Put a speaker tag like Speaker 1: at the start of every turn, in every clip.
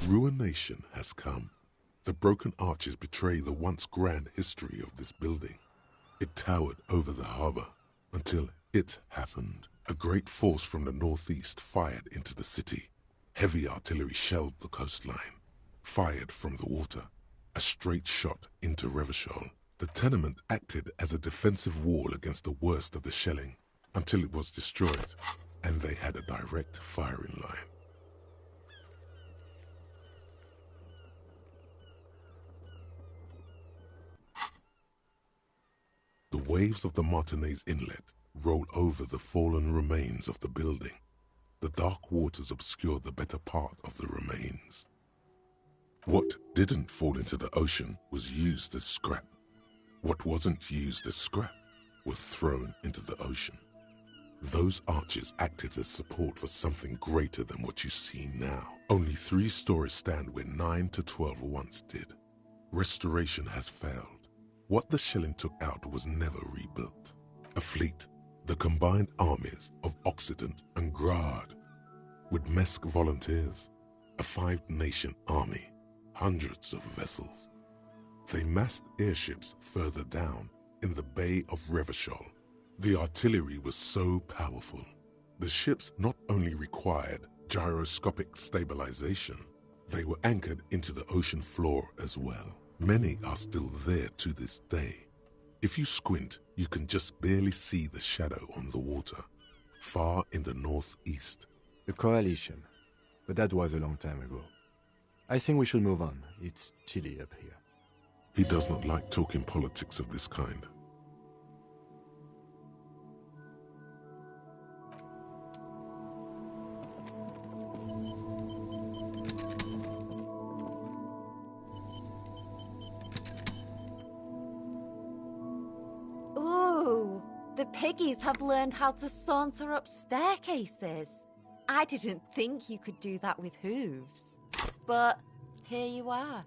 Speaker 1: Ruination has come. The broken arches betray the once grand history of this building. It towered over the harbor until it happened. A great force from the northeast fired into the city. Heavy artillery shelled the coastline. Fired from the water. A straight shot into Revachol. The tenement acted as a defensive wall against the worst of the shelling until it was destroyed, and they had a direct firing line. The waves of the Martinez Inlet roll over the fallen remains of the building. The dark waters obscure the better part of the remains. What didn't fall into the ocean was used as scrap. What wasn't used as scrap was thrown into the ocean. Those arches acted as support for something greater than what you see now. Only 3 stories stand where 9 to 12 once did. Restoration has failed. What the shelling took out was never rebuilt. A fleet, the combined armies of Occident and Grad, with Mesk volunteers, a 5-nation army, hundreds of vessels. They massed airships further down in the Bay of Revachol. The artillery was so powerful. The ships not only required gyroscopic stabilization, they were anchored into the ocean floor as well. Many are still there to this day. If you squint, you can just barely see the shadow on the water, far in the northeast.
Speaker 2: The coalition, but that was a long time ago. I think we should move on. It's chilly up here.
Speaker 1: He does not like talking politics of this kind.
Speaker 3: Ooh, the piggies have learned how to saunter up staircases. I didn't think you could do that with hooves. But here you are.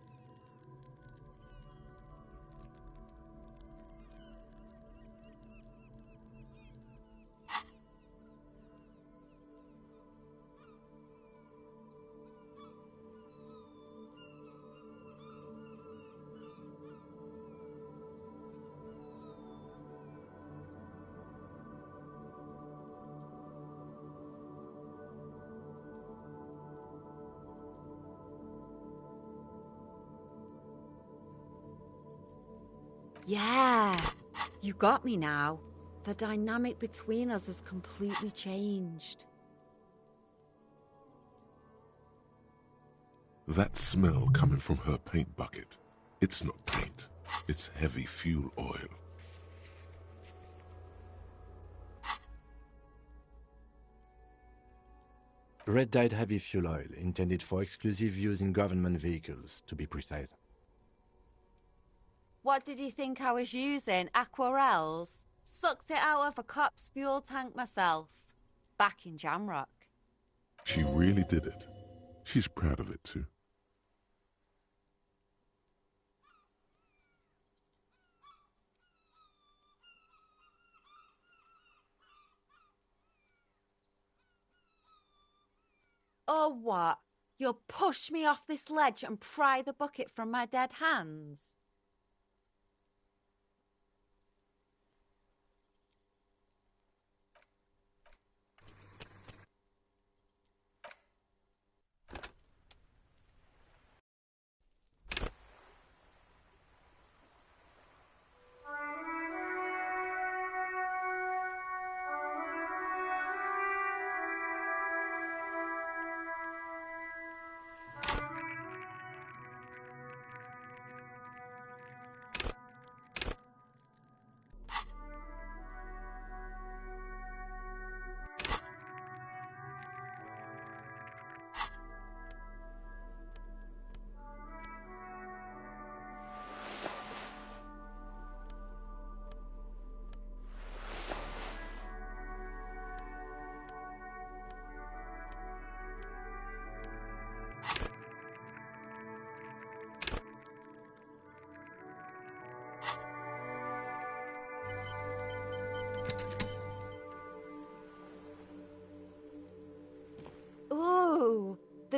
Speaker 3: Yeah, you got me now. The dynamic between us has completely changed.
Speaker 1: That smell coming from her paint bucket. It's not paint, it's heavy fuel oil.
Speaker 2: Red-dyed heavy fuel oil, intended for exclusive use in government vehicles, to be precise.
Speaker 3: What did you think I was using? Aquarels? Sucked it out of a cop's fuel tank myself. Back in Jamrock.
Speaker 1: She really did it. She's proud of it too.
Speaker 3: Oh, what? You'll push me off this ledge and pry the bucket from my dead hands?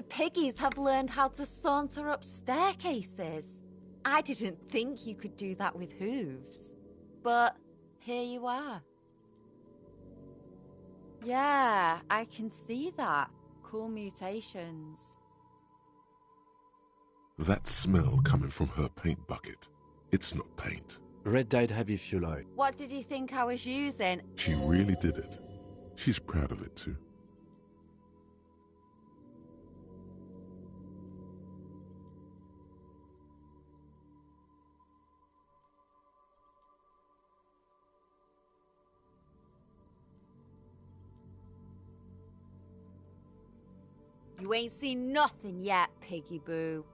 Speaker 3: piggies have learned how to saunter up staircases. I didn't think you could do that with hooves. But here you are. Yeah, I can see that. Cool mutations.
Speaker 1: That smell coming from her paint bucket. It's not paint.
Speaker 2: Red dyed heavy fuel oil.
Speaker 3: What did you think I was using?
Speaker 1: She really did it. She's proud of it too.
Speaker 3: You ain't seen nothing yet, Piggy Boo.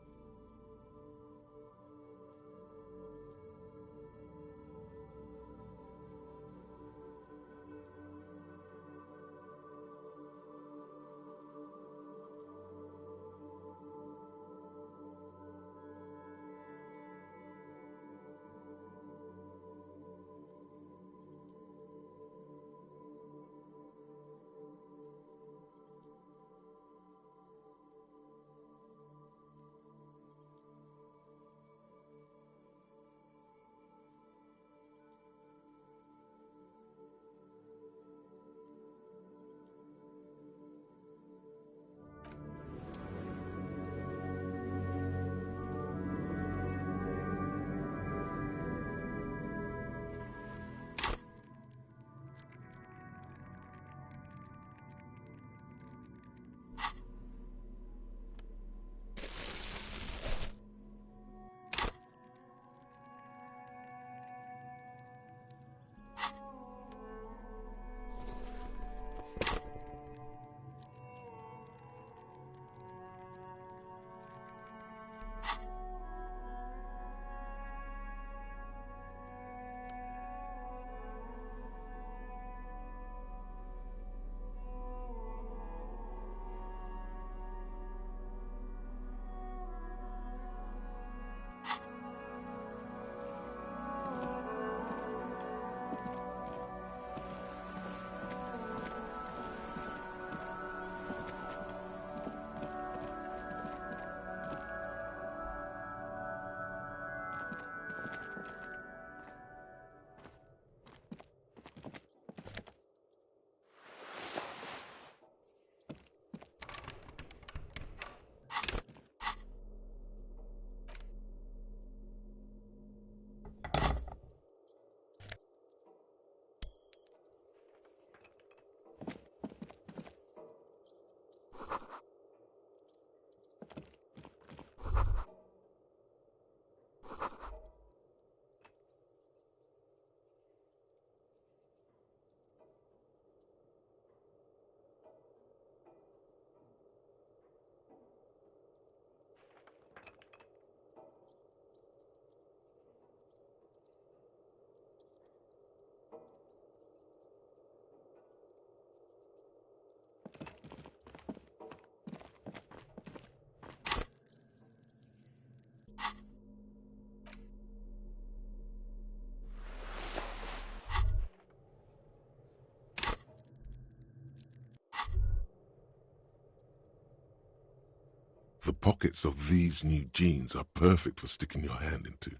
Speaker 1: The pockets of these new jeans are perfect for sticking your hand into.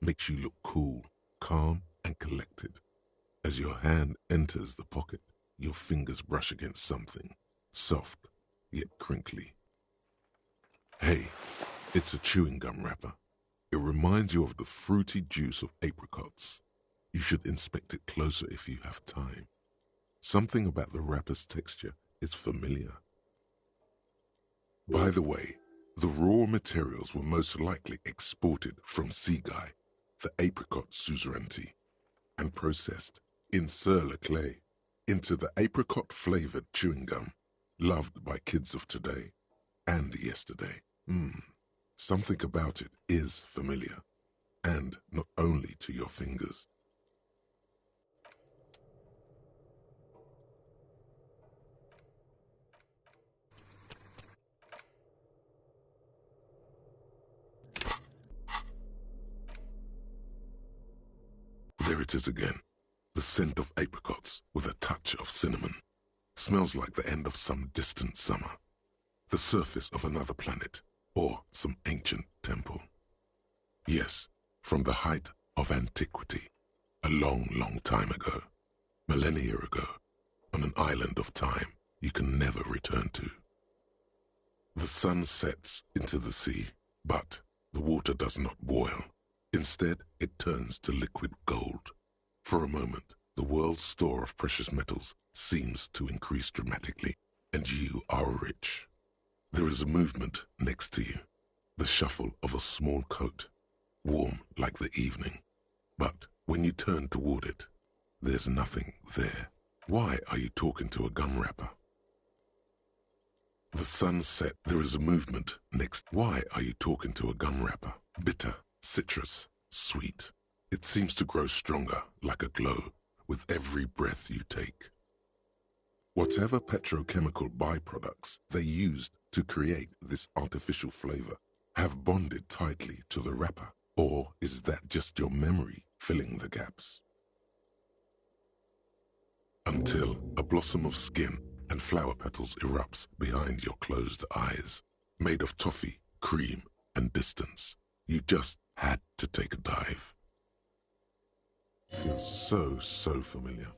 Speaker 1: Makes you look cool, calm, and collected. As your hand enters the pocket, your fingers brush against something, soft, yet crinkly. Hey, it's a chewing gum wrapper. It reminds you of the fruity juice of apricots. You should inspect it closer if you have time. Something about the wrapper's texture is familiar. By the way, the raw materials were most likely exported from Seaguy, the apricot suzerainty, and processed in sur-le-clay into the apricot-flavored chewing gum loved by kids of today and yesterday. Something about it is familiar, and not only to your fingers. There it is again, the scent of apricots with a touch of cinnamon. Smells like the end of some distant summer. the surface of another planet, or some ancient temple. Yes, from the height of antiquity, a long, long time ago, millennia ago, on an island of time you can never return to. The sun sets into the sea, but the water does not boil. Instead, it turns to liquid gold. For a moment, the world's store of precious metals seems to increase dramatically, and you are rich. There is a movement next to you, the shuffle of a small coat, warm like the evening. But when you turn toward it, there's nothing there. Why are you talking to a gum wrapper? The sun set. There is a movement next. Why are you talking to a gum wrapper? Bitter, citrus, sweet. It seems to grow stronger, like a glow, with every breath you take. Whatever petrochemical byproducts they used to create this artificial flavor have bonded tightly to the wrapper, or is that just your memory filling the gaps? Until a blossom of skin and flower petals erupts behind your closed eyes, made of toffee, cream, and distance. You just had to take a dive. Feels so familiar.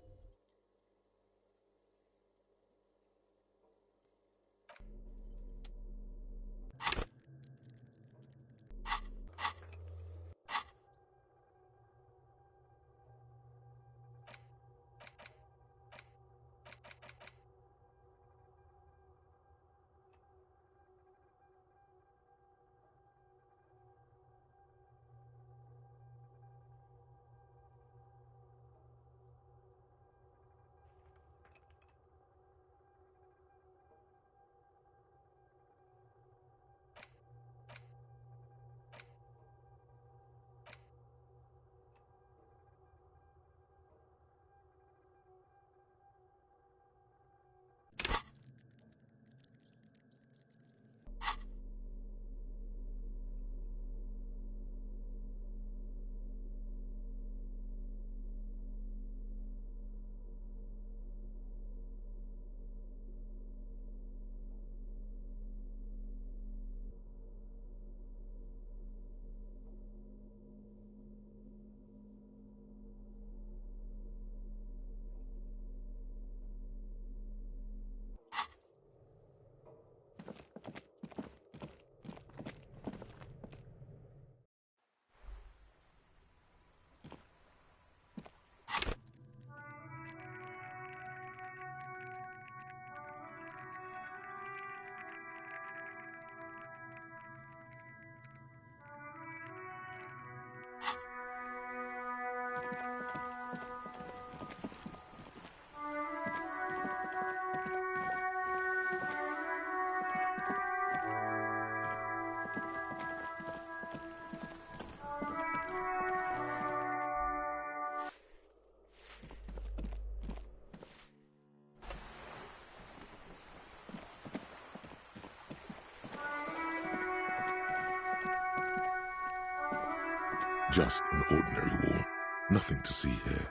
Speaker 1: Just an ordinary wall, nothing to see here.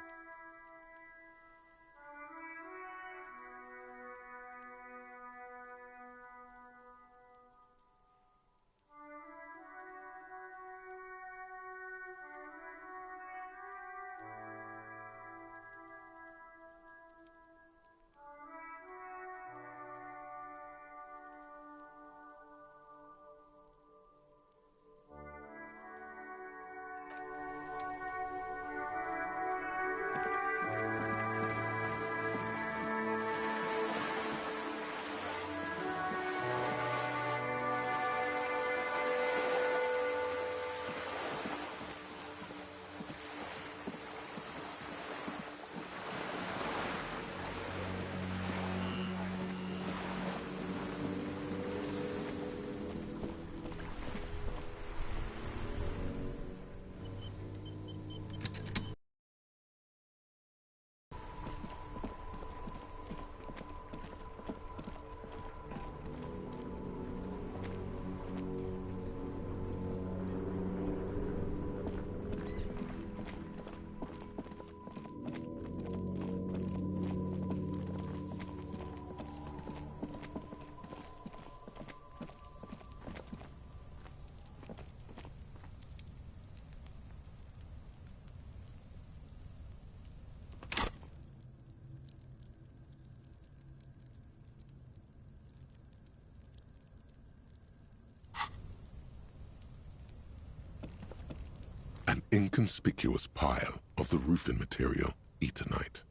Speaker 1: inconspicuous pile of the roofing material Eternite.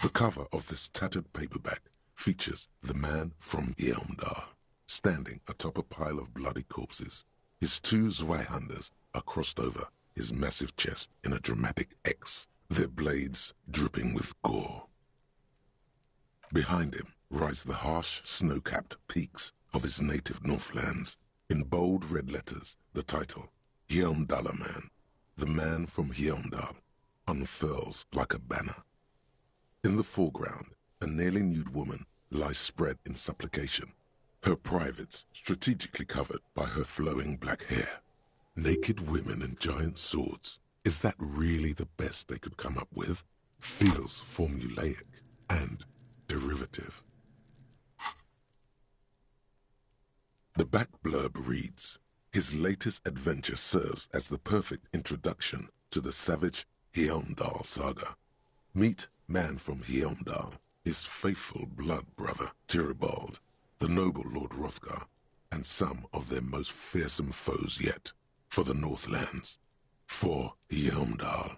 Speaker 1: The cover of this tattered paperback features the man from Yeomdar, standing atop a pile of bloody corpses. His two Zweihanders are crossed over his massive chest in a dramatic X, their blades dripping with gore. Behind him rise the harsh, snow-capped peaks of his native Northlands. In bold red letters, the title, Yeomdalaman, the man from Yeomdal, unfurls like a banner. In the foreground, a nearly nude woman lies spread in supplication, her privates strategically covered by her flowing black hair. Naked women and giant swords, is that really the best they could come up with? Feels formulaic and derivative. The back blurb reads, his latest adventure serves as the perfect introduction to the savage Yeomdal saga. Meet man from Yeomdal, his faithful blood brother, Tyribald, the noble Lord Hrothgar, and some of their most fearsome foes yet, for the Northlands, for Yeomdal.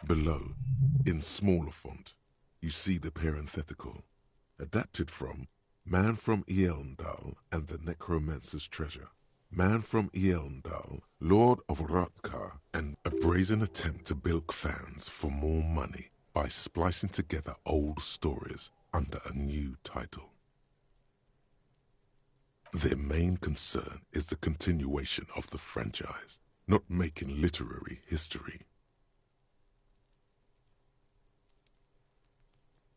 Speaker 1: Below, in smaller font, you see the parenthetical, adapted from Man from Yeomdal and the Necromancer's Treasure. Man from Yeomdal, Lord of Hrothgar, and a brazen attempt to bilk fans for more money by splicing together old stories under a new title. Their main concern is the continuation of the franchise, not making literary history.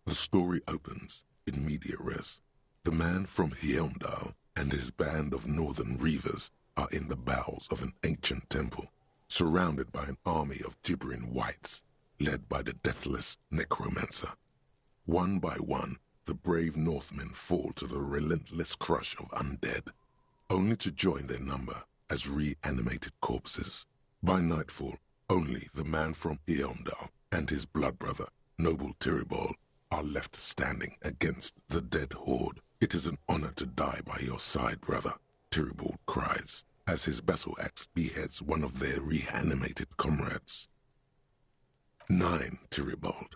Speaker 1: The story opens in media res. The man from Yeomdal and his band of northern reavers are in the bowels of an ancient temple, surrounded by an army of gibbering whites, led by the deathless necromancer. One by one, the brave Northmen fall to the relentless crush of undead, only to join their number as reanimated corpses. By nightfall, only the man from Yeomdal and his blood brother, noble Tyribald, are left standing against the dead horde. It is an honor to die by your side, brother, Tyribald cries, as his battle axe beheads one of their reanimated comrades. 9, Tyribald,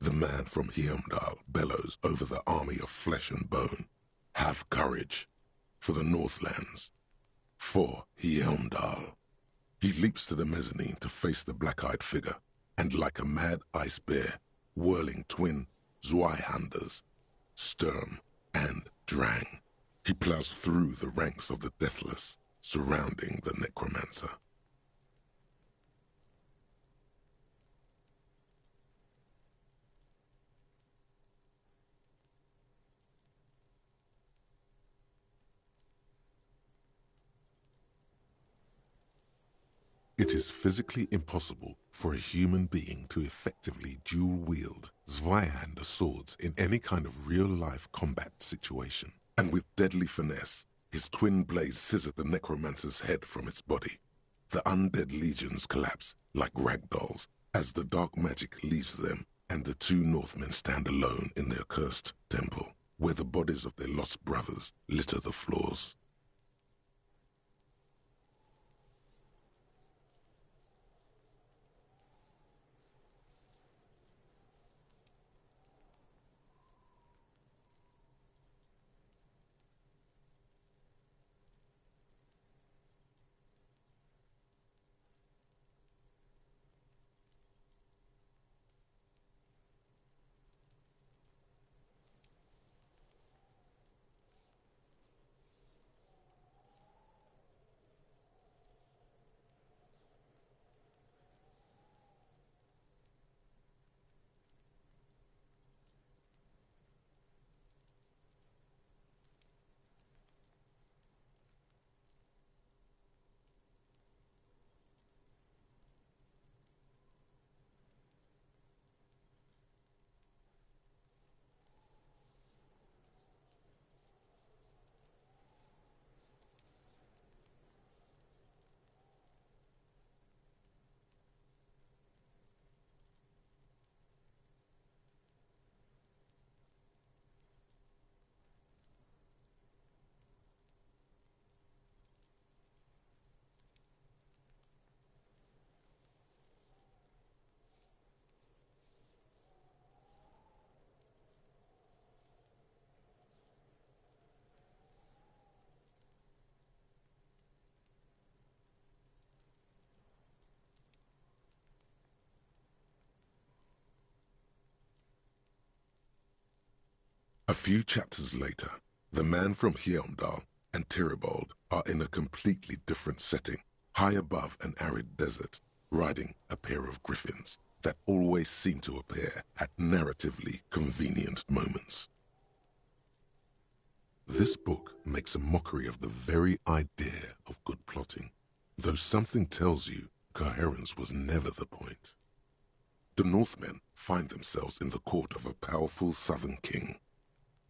Speaker 1: the man from Yeomdal, bellows over the army of flesh and bone. Have courage, for the Northlands, for Yeomdal. He leaps to the mezzanine to face the black-eyed figure, and like a mad ice bear, whirling twin Zweihanders, Sturm and Drang, he plows through the ranks of the deathless, surrounding the necromancer. It is physically impossible for a human being to effectively dual-wield Zweihander swords in any kind of real-life combat situation. And with deadly finesse, his twin blades scissor the necromancer's head from its body. The undead legions collapse like ragdolls as the dark magic leaves them, and the two Northmen stand alone in their cursed temple, where the bodies of their lost brothers litter the floors. A few chapters later, the man from Heimdall and Tyribald are in a completely different setting, high above an arid desert, riding a pair of griffins that always seem to appear at narratively convenient moments. This book makes a mockery of the very idea of good plotting, though something tells you coherence was never the point. The Northmen find themselves in the court of a powerful southern king,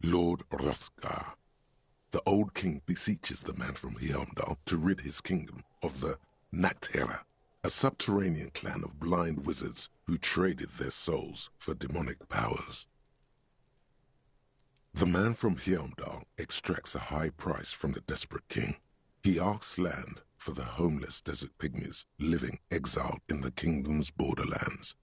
Speaker 1: Lord Hrothgar. The old king beseeches the man from Heimdall to rid his kingdom of the Nachtherra, a subterranean clan of blind wizards who traded their souls for demonic powers. The man from Heimdall extracts a high price from the desperate king. He asks land for the homeless desert pygmies living exiled in the kingdom's borderlands.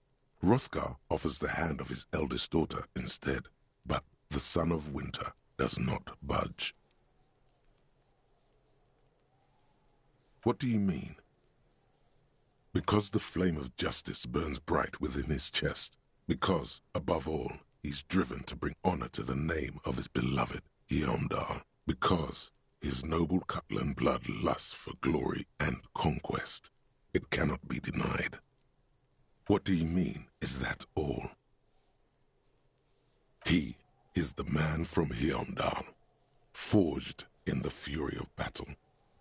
Speaker 1: Hrothgar offers the hand of his eldest daughter instead, but the son of winter does not budge. What do you mean? Because the flame of justice burns bright within his chest, because, above all, he's driven to bring honor to the name of his beloved Heimdall, because his noble Cutland blood lusts for glory and conquest. It cannot be denied. What do you mean, is that all? He is the man from Heimdall, forged in the fury of battle.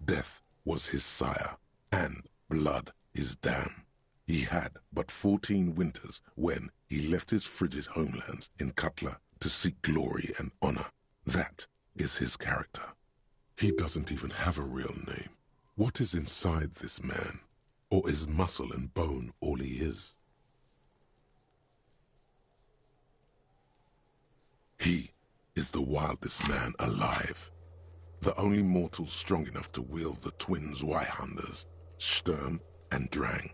Speaker 1: Death was his sire, and blood his dam. He had but 14 winters when he left his frigid homelands in Cutla to seek glory and honor. That is his character. He doesn't even have a real name. What is inside this man? Or is muscle and bone all he is? He is the wildest man alive. The only mortal strong enough to wield the twins Zweihanders, Sturm and Drang,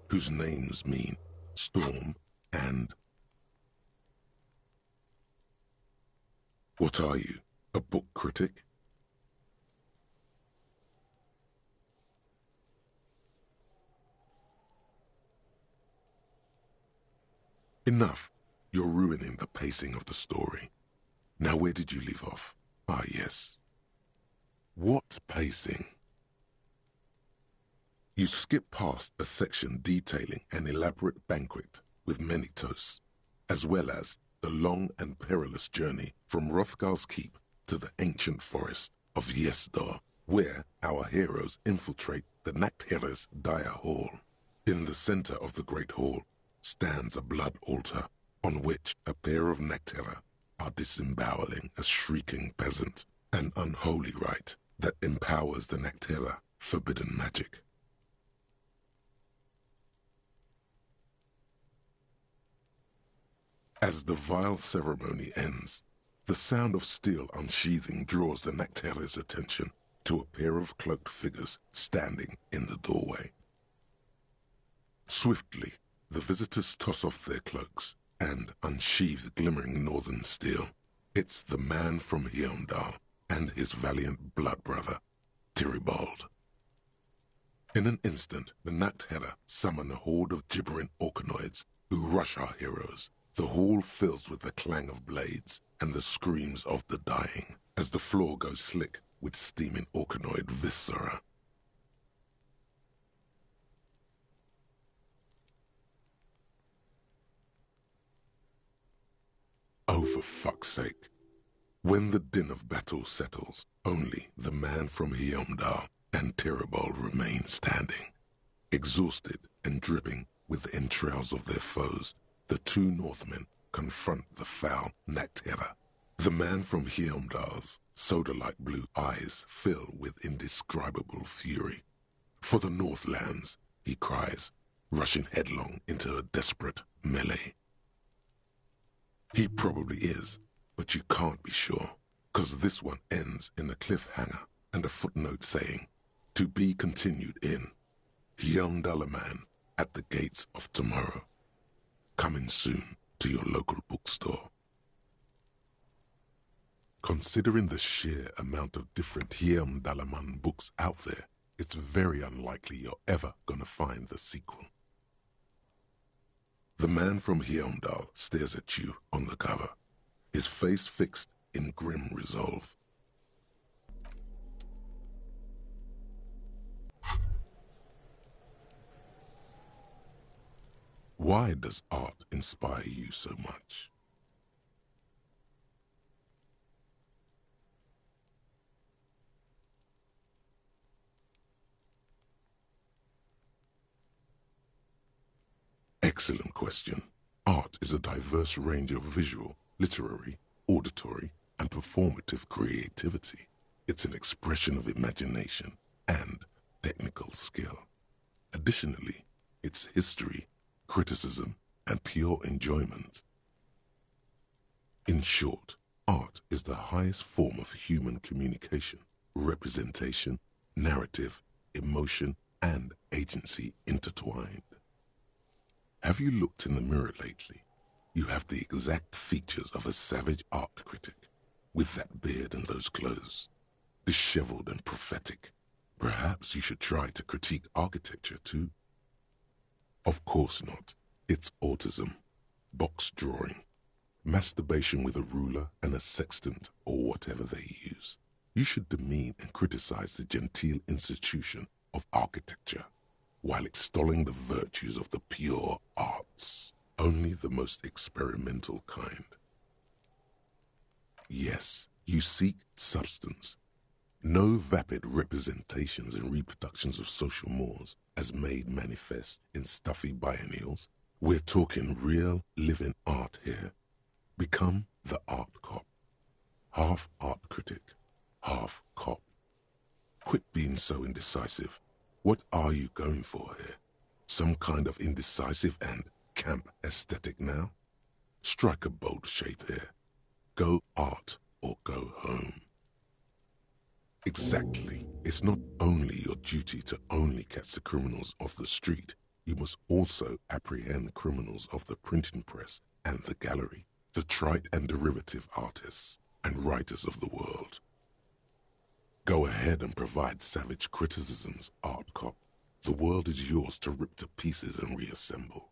Speaker 1: whose names mean storm and... What are you, a book critic? Enough. You're ruining the pacing of the story. Now where did you leave off? Ah, yes. What pacing? You skip past a section detailing an elaborate banquet with many toasts, as well as the long and perilous journey from Hrothgar's keep to the ancient forest of Yesdor, where our heroes infiltrate the Nachtherra's dire hall. In the center of the great hall stands a blood altar, on which a pair of Nachtherra are disemboweling a shrieking peasant, an unholy rite that empowers the Nachtherra forbidden magic. As the vile ceremony ends, the sound of steel unsheathing draws the Nachtherra's attention to a pair of cloaked figures standing in the doorway. Swiftly, the visitors toss off their cloaks and unsheathe glimmering northern steel. It's the man from Heimdall and his valiant blood brother, Tyribald. In an instant, the Nachtherra summon a horde of gibbering orcanoids who rush our heroes. The hall fills with the clang of blades and the screams of the dying as the floor goes slick with steaming orcanoid viscera. Oh, for fuck's sake. When the din of battle settles, only the man from Heimdall and Tyribald remain standing. Exhausted and dripping with the entrails of their foes, the two Northmen confront the foul Nachtherra. The man from Heimdall's soda-like blue eyes fill with indescribable fury. For the Northlands, he cries, rushing headlong into a desperate melee. He probably is, but you can't be sure, 'cause this one ends in a cliffhanger and a footnote saying, "To be continued in Heimdallaman at the Gates of Tomorrow." Coming soon to your local bookstore. Considering the sheer amount of different Heimdallaman books out there, it's very unlikely you're ever gonna find the sequel. The man from Heimdall stares at you on the cover, his face fixed in grim resolve. Why does art inspire you so much? Excellent question. Art is a diverse range of visual, literary, auditory, and performative creativity. It's an expression of imagination and technical skill. Additionally, it's history, criticism, and pure enjoyment. In short, art is the highest form of human communication, representation, narrative, emotion, and agency intertwined. Have you looked in the mirror lately? You have the exact features of a savage art critic, with that beard and those clothes, disheveled and prophetic. Perhaps you should try to critique architecture too. Of course not. It's autism, box drawing, masturbation with a ruler and a sextant or whatever they use. You should demean and criticize the genteel institution of architecture, while extolling the virtues of the pure arts, only the most experimental kind. Yes, you seek substance. No vapid representations and reproductions of social mores as made manifest in stuffy biennials. We're talking real, living art here. Become the art cop. Half art critic, half cop. Quit being so indecisive. What are you going for here? Some kind of indecisive and camp aesthetic now? Strike a bold shape here. Go art or go home. Exactly. It's not only your duty to only catch the criminals off the street, you must also apprehend criminals of the printing press and the gallery, the trite and derivative artists and writers of the world. Go ahead and provide savage criticisms, art cop. The world is yours to rip to pieces and reassemble.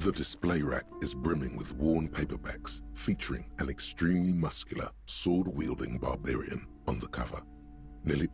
Speaker 1: The display rack is brimming with worn paperbacks featuring an extremely muscular, sword-wielding barbarian on the cover. Nearly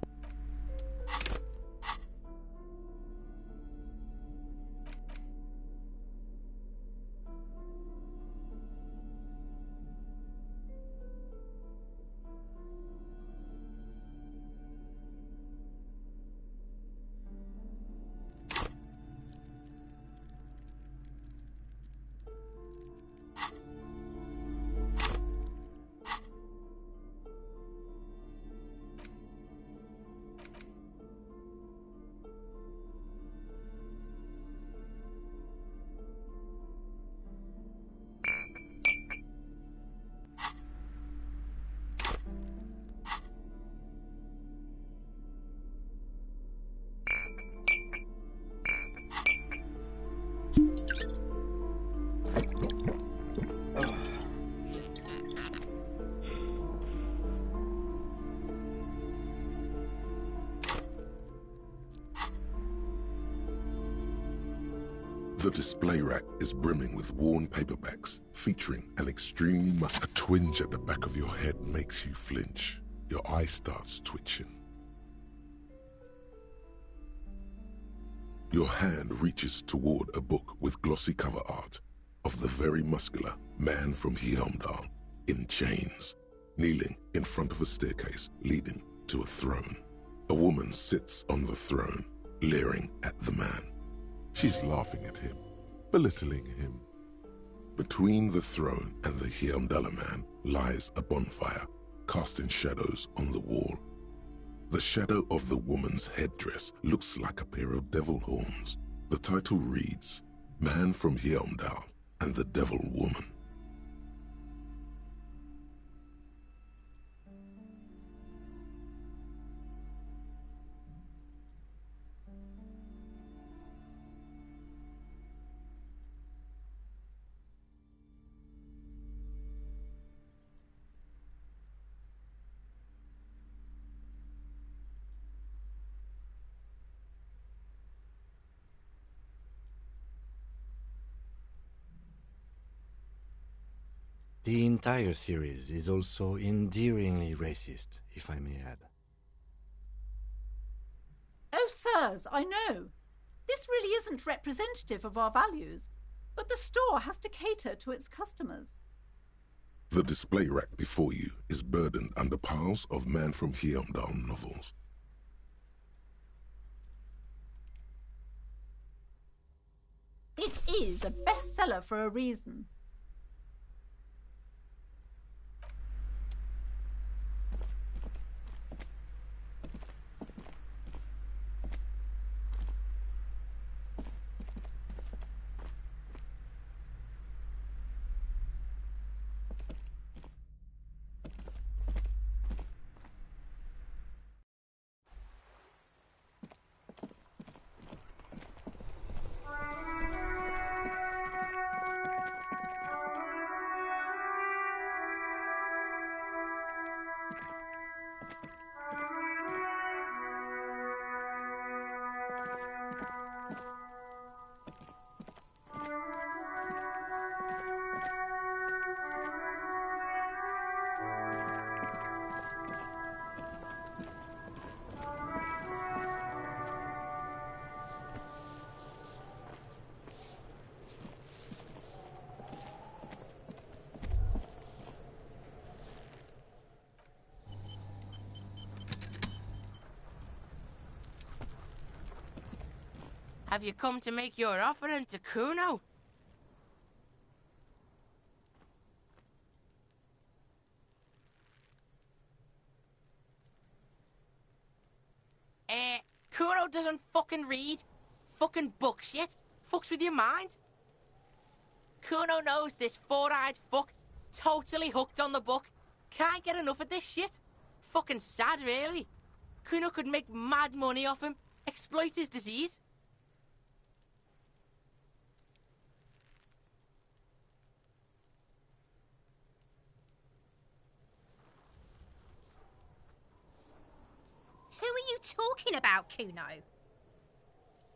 Speaker 1: The display rack is brimming with worn paperbacks featuring an extremely A twinge at the back of your head makes you flinch. Your eye starts twitching. Your hand reaches toward a book with glossy cover art of the very muscular man from Heimdall in chains, kneeling in front of a staircase leading to a throne. A woman sits on the throne, leering at the man. She's laughing at him, belittling him. Between the throne and the Heimdall man lies a bonfire, casting shadows on the wall. The shadow of the woman's headdress looks like a pair of devil horns. The title reads, Man from Heimdall and the Devil Woman.
Speaker 2: The entire series is also endearingly racist, if I may add.
Speaker 4: Oh, sirs, I know. This really isn't representative of our values, but the store has to cater to its customers.
Speaker 1: The display rack before you is burdened under piles of Man from Heimdall novels.
Speaker 4: It is a bestseller for a reason.
Speaker 5: Have you come to make your offering to Cuno? Cuno doesn't fucking read. Fucking book shit. Fucks with your mind. Cuno knows this four-eyed fuck. Totally hooked on the book. Can't get enough of this shit. Fucking sad, really. Cuno could make mad money off him. Exploit his disease.
Speaker 6: Who are you talking about, Cuno?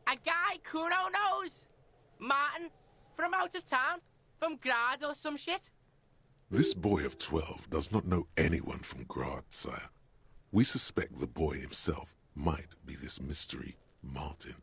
Speaker 5: A guy Cuno knows. Martin. from out of town, from Grad or some shit.
Speaker 1: This boy of 12 does not know anyone from Grad, sire. We suspect the boy himself might be this mystery Martin.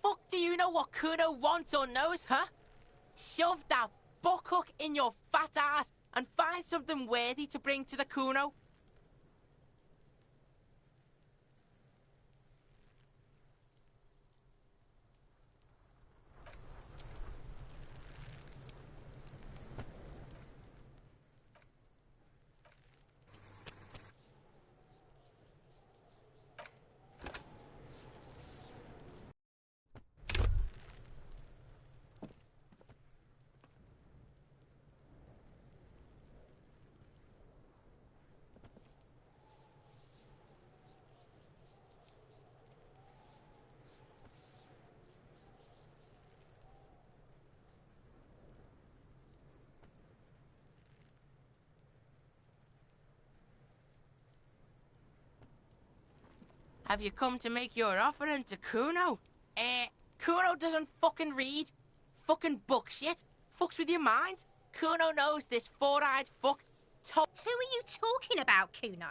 Speaker 5: Fuck do you know what Cuno wants or knows, huh? Shove that buck hook in your fat ass and find something worthy to bring to the Cuno. Have you come to make your offering to Cuno? Cuno doesn't fucking read. Fucking book shit. Fucks with your mind. Cuno knows this four-eyed fuck.
Speaker 6: Who are you talking about, Cuno?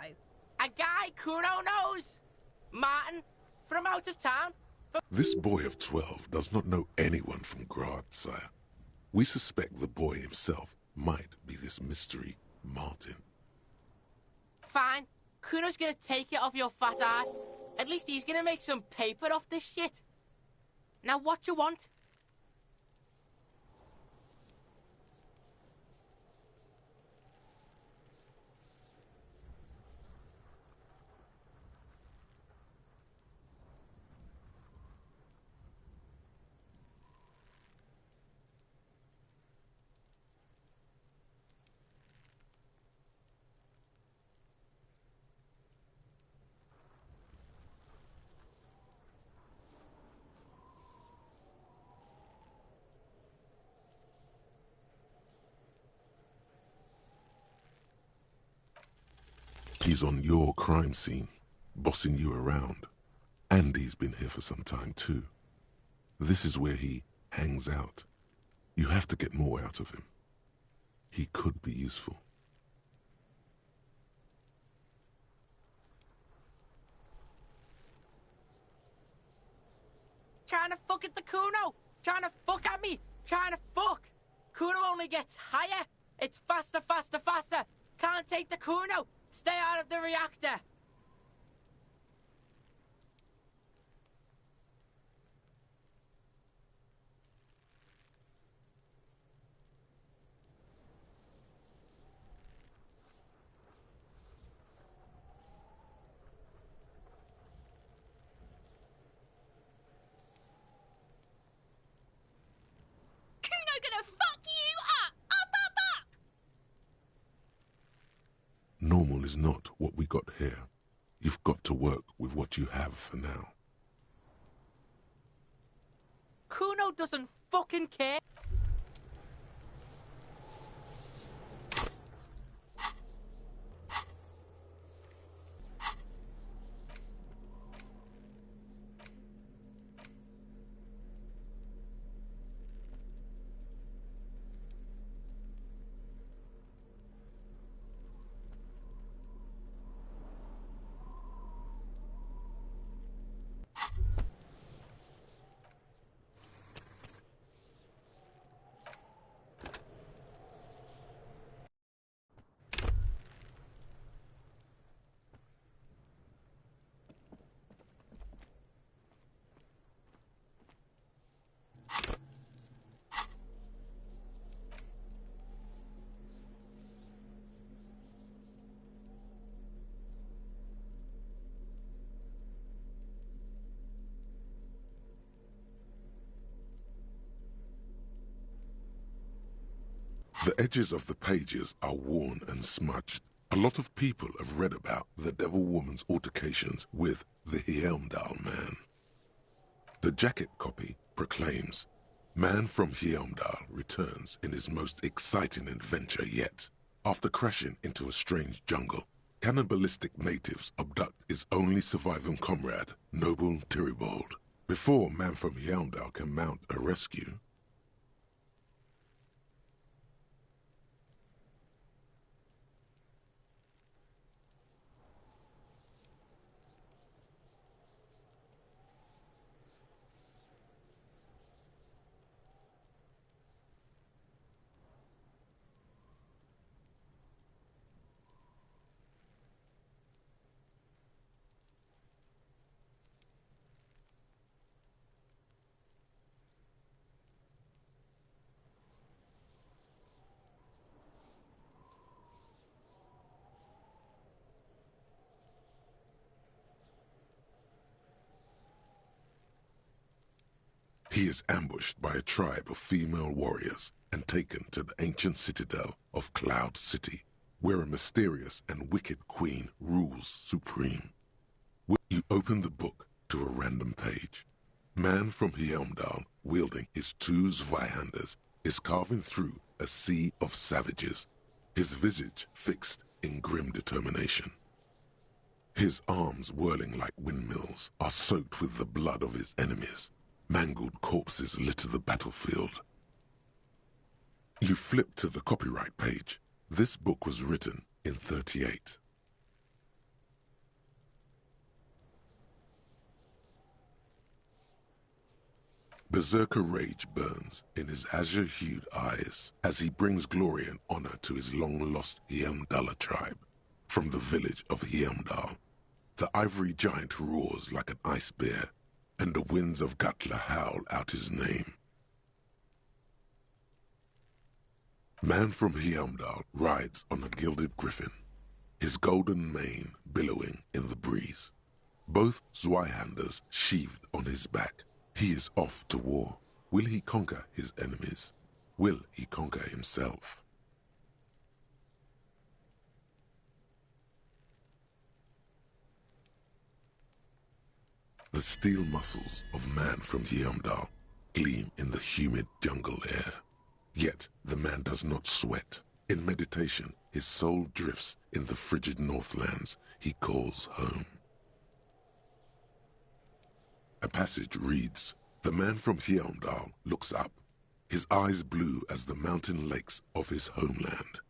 Speaker 5: A guy Cuno knows. Martin, from out of town.
Speaker 1: This boy of 12 does not know anyone from Grad, sire. We suspect the boy himself might be this mystery Martin.
Speaker 5: Fine. Cuno's gonna take it off your fat ass. At least he's gonna make some paper off this shit. Now what you want?
Speaker 1: He's on your crime scene, bossing you around. And he's been here for some time too. This is where he hangs out. You have to get more out of him. He could be useful.
Speaker 5: Trying to fuck at the Cuno. Trying to fuck at me. Trying to fuck. Cuno only gets higher. It's faster, faster, faster. Can't take the Cuno. Stay out of the reactor.
Speaker 6: Cuno gonna fuck you up! Up!
Speaker 1: Normal is not what we got here. You've got to work with what you have for now.
Speaker 5: Cuno doesn't fucking care.
Speaker 1: The edges of the pages are worn and smudged. A lot of people have read about the Devil Woman's altercations with the Heimdall man. The jacket copy proclaims, "Man from Heimdall returns in his most exciting adventure yet. After crashing into a strange jungle, cannibalistic natives abduct his only surviving comrade, Noble Tiribold. Before Man from Heimdall can mount a rescue, he is ambushed by a tribe of female warriors and taken to the ancient citadel of Cloud City, where a mysterious and wicked queen rules supreme. You open the book to a random page. Man from Heimdall, wielding his two Zweihanders, is carving through a sea of savages, his visage fixed in grim determination. His arms, whirling like windmills, are soaked with the blood of his enemies. Mangled corpses litter the battlefield. You flip to the copyright page. This book was written in '38. Berserker rage burns in his azure-hued eyes as he brings glory and honor to his long-lost Heimdalla tribe. From the village of Heimdall, the ivory giant roars like an ice bear, and the winds of Gatla howl out his name. Man from Heimdall rides on a gilded griffin, his golden mane billowing in the breeze. Both Zweihanders sheathed on his back. He is off to war. Will he conquer his enemies? Will he conquer himself? The steel muscles of Man from Heimdall gleam in the humid jungle air. Yet the man does not sweat. In meditation, his soul drifts in the frigid northlands he calls home. A passage reads, "The man from Heimdall looks up, his eyes blue as the mountain lakes of his homeland.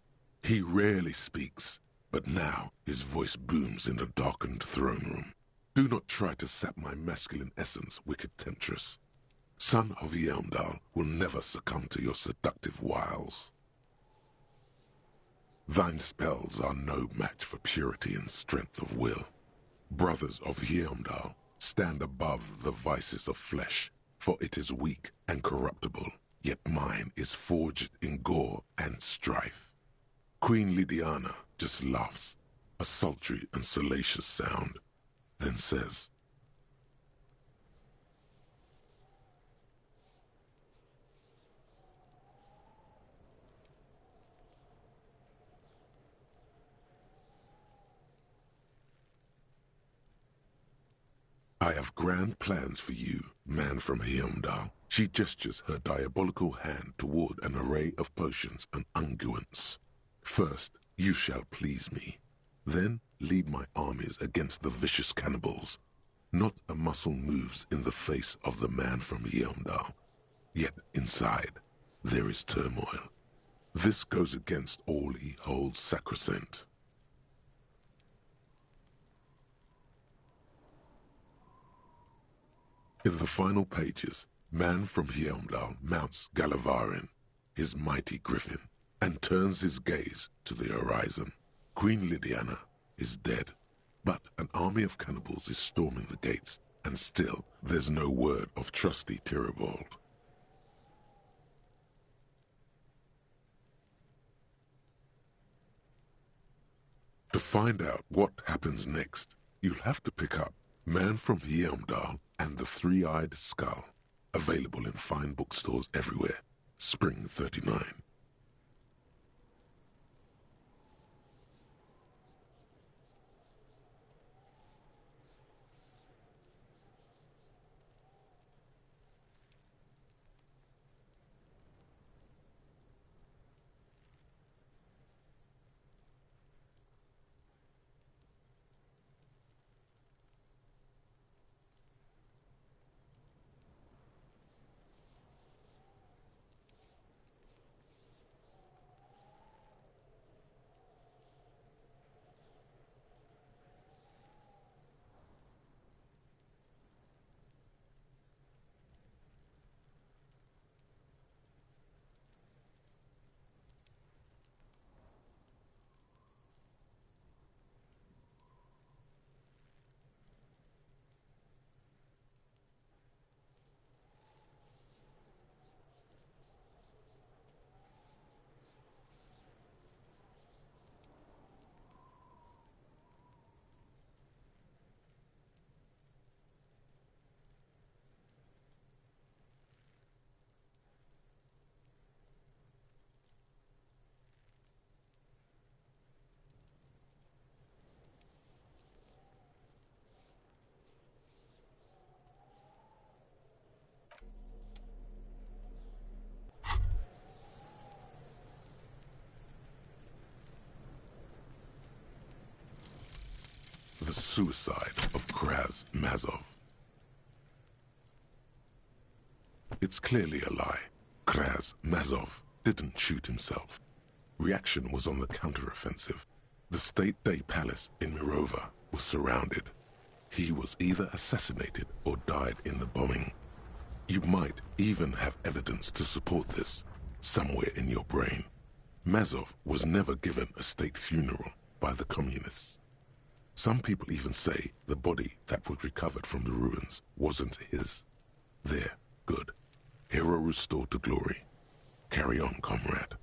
Speaker 1: He rarely speaks, but now his voice booms in the darkened throne room. Do not try to sap my masculine essence, wicked temptress. Son of Heimdall will never succumb to your seductive wiles. Thine spells are no match for purity and strength of will. Brothers of Heimdall, stand above the vices of flesh, for it is weak and corruptible, yet mine is forged in gore and strife." Queen Lydiana just laughs, a sultry and salacious sound, then says, I have grand plans for you, man from Heimdall. She gestures her diabolical hand toward an array of potions and unguents. First, you shall please me. Then lead my armies against the vicious cannibals. Not a muscle moves in the face of the man from Heimdall. Yet inside, there is turmoil. This goes against all he holds sacrosanct. In the final pages, man from Heimdall mounts Gallavarin, his mighty griffin, and turns his gaze to the horizon. Queen Lydiana is dead, but an army of cannibals is storming the gates, and still there's no word of trusty Tyribald. To find out what happens next, you'll have to pick up Man from Heimdall and the Three-Eyed Skull, available in fine bookstores everywhere. Spring 39. The suicide of Kraz Mazov. It's clearly a lie. Kraz Mazov didn't shoot himself. Reaction was on the counteroffensive. The State Day Palace in Mirova was surrounded. He was either assassinated or died in the bombing. You might even have evidence to support this, somewhere in your brain. Mazov was never given a state funeral by the communists. Some people even say the body that was recovered from the ruins wasn't his. There, good. Hero restored to glory. Carry on, comrade.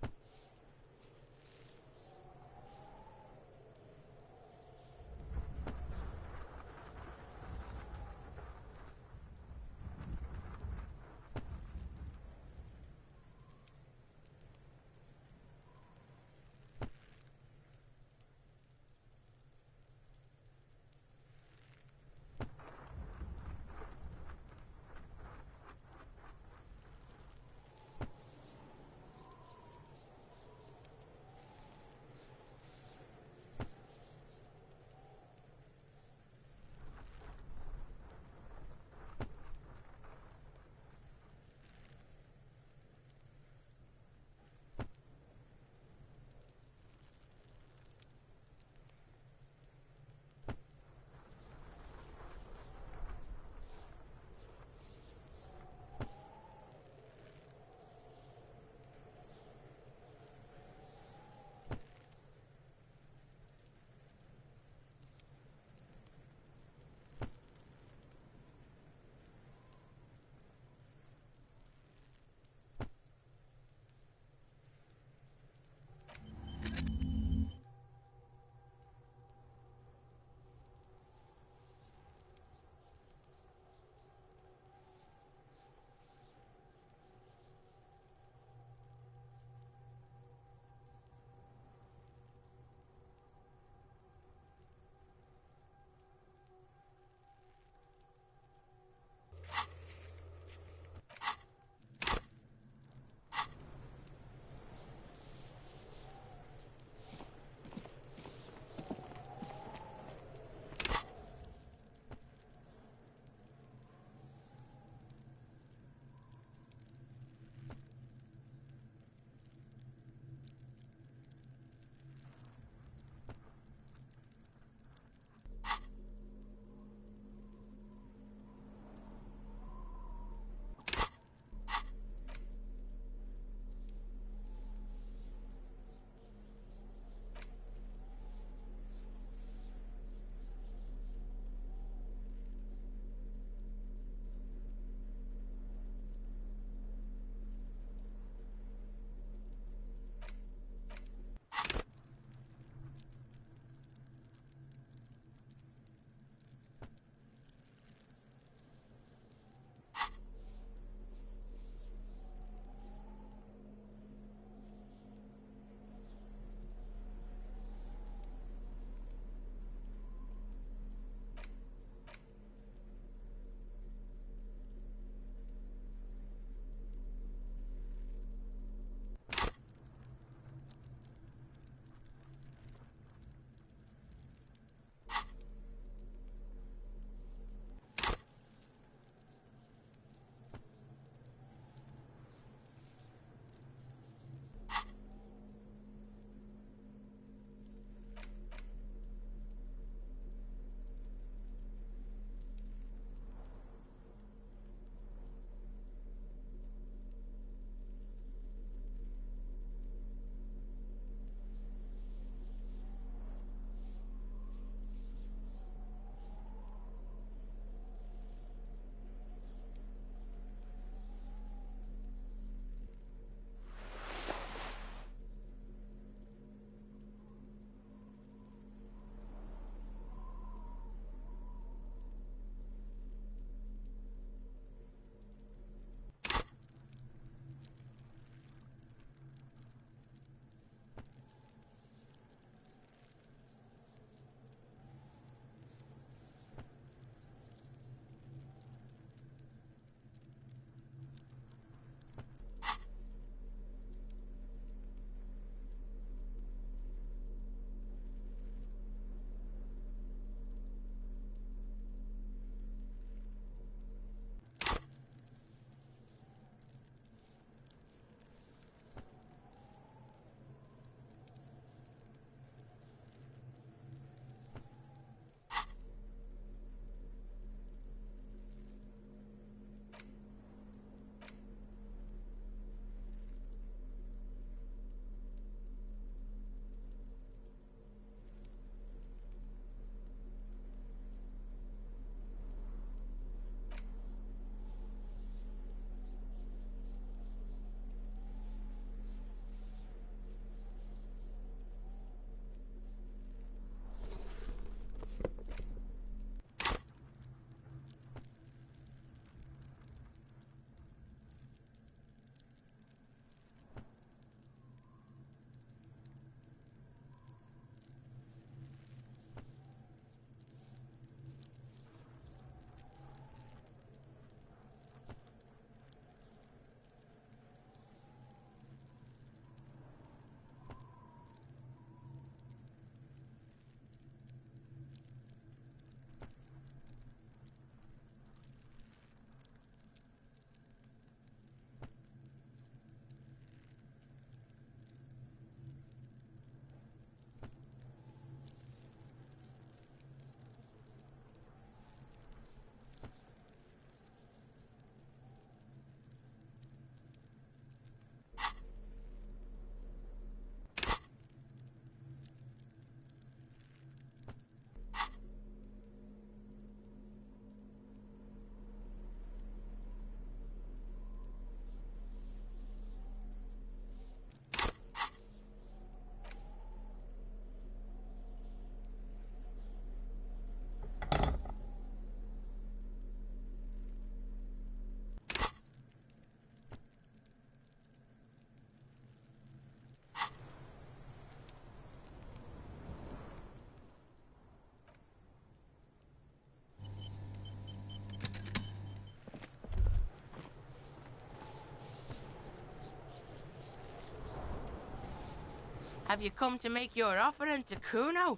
Speaker 5: Have you come to make your offering to Cuno?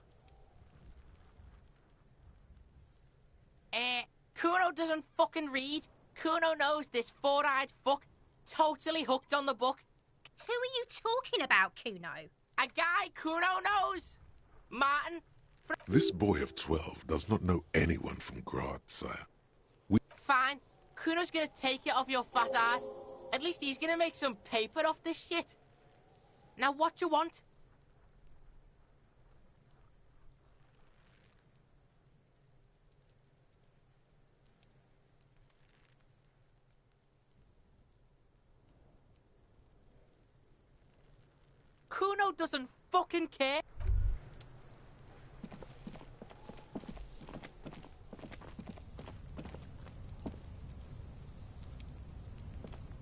Speaker 5: Cuno doesn't fucking read. Cuno knows this four-eyed fuck totally hooked on the book.
Speaker 6: Who are you talking about, Cuno?
Speaker 5: A guy Cuno knows. Martin.
Speaker 1: This boy of 12 does not know anyone from Grad, sire.
Speaker 5: Fine. Cuno's gonna take it off your fat ass. At least he's gonna make some paper off this shit. Now what you want? Cuno doesn't fucking care.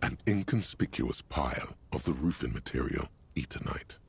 Speaker 1: An inconspicuous pile of the roofing material, Eternite.